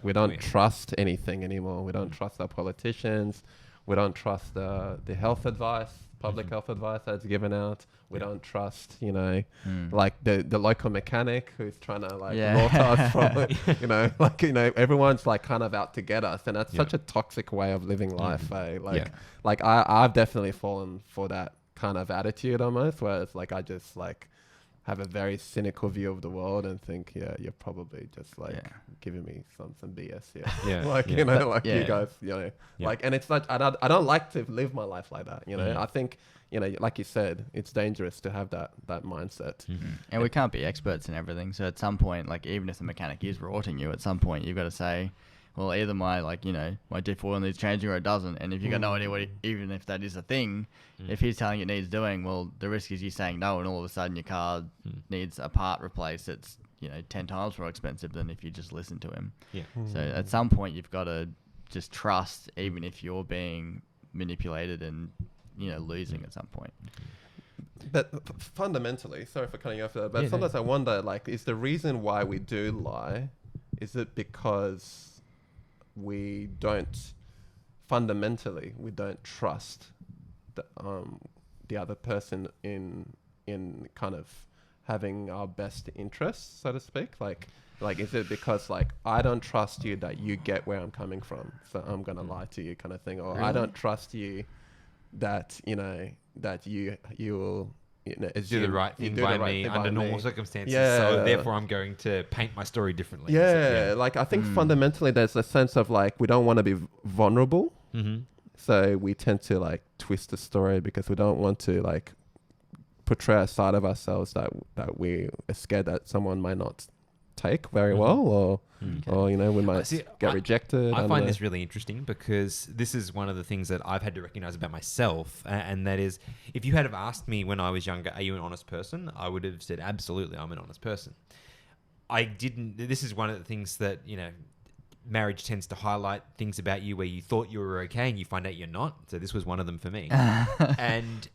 We don't trust anything anymore. We don't trust our politicians. We don't trust the health advice, public health advice that's given out. We don't trust, like the local mechanic who's trying to like law us from, everyone's like kind of out to get us. And that's such a toxic way of living life. Like I've definitely fallen for that kind of attitude almost, where it's like I just like have a very cynical view of the world and think, you're probably just like giving me some BS here. You guys, like, and it's like, I don't like to live my life like that. I think, like you said, it's dangerous to have that mindset. And we can't be experts in everything. So at some point, like even if the mechanic is rorting you, at some point you've got to say, well, either my my diff oil needs changing or it doesn't. And if you've got no idea even if that is a thing, if he's telling you it needs doing, well, the risk is you saying no, and all of a sudden your car needs a part replaced that's 10 times more expensive than if you just listen to him. So at some point you've got to just trust, even if you're being manipulated and losing at some point. But fundamentally, sorry for cutting you off there, but sometimes I wonder, like, is the reason why we do lie, is it because we don't trust the other person in kind of having our best interests, so to speak? Like is it because like I don't trust you that you get where I'm coming from, so I'm gonna lie to you, kind of thing? Or really? I don't trust you that that you will do the right thing by me under normal circumstances. So therefore I'm going to paint my story differently. Like I think fundamentally there's a sense of like we don't want to be vulnerable. So we tend to like twist the story because we don't want to like portray a side of ourselves that we are scared that someone might not take very well, or we might get rejected. I find this really interesting because this is one of the things that I've had to recognize about myself, and that is, if you had have asked me when I was younger, are you an honest person? I would have said, absolutely, I'm an honest person. I didn't. This is one of the things that marriage tends to highlight things about you where you thought you were okay and you find out you're not. So this was one of them for me. And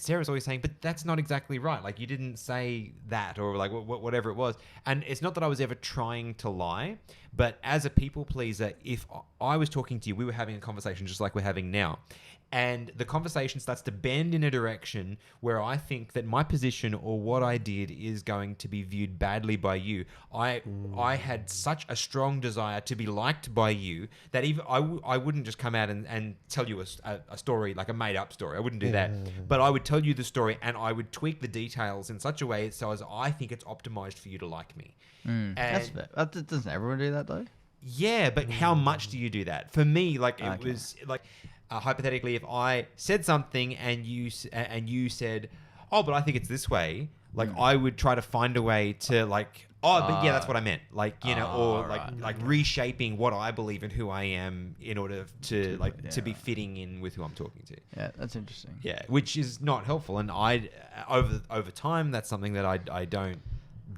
Sarah's always saying, but that's not exactly right. Like you didn't say that, or like whatever it was. And it's not that I was ever trying to lie, but as a people pleaser, if I was talking to you, we were having a conversation just like we're having now. And the conversation starts to bend in a direction where I think that my position or what I did is going to be viewed badly by you. I had such a strong desire to be liked by you that even I wouldn't just come out and tell you a story, like a made-up story. I wouldn't do that. But I would tell you the story and I would tweak the details in such a way so as I think it's optimized for you to like me. That's fair. Doesn't everyone do that, though? Yeah, but how much do you do that? For me, like it was like... hypothetically, if I said something and you said, "Oh, but I think it's this way," like I would try to find a way to like, but yeah, that's what I meant, like like reshaping what I believe and who I am in order to to be fitting in with who I'm talking to. Yeah, that's interesting. Yeah, which is not helpful, and over time that's something that I don't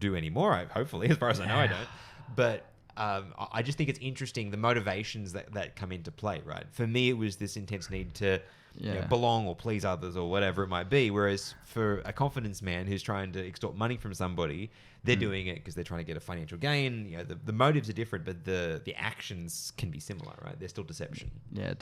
do anymore. Hopefully, as far as I know, I don't. But I just think it's interesting the motivations that come into play, right? For me, it was this intense need to belong or please others or whatever it might be. Whereas for a confidence man who's trying to extort money from somebody, they're doing it because they're trying to get a financial gain. The motives are different, but the actions can be similar, right? They're still deception. Yeah.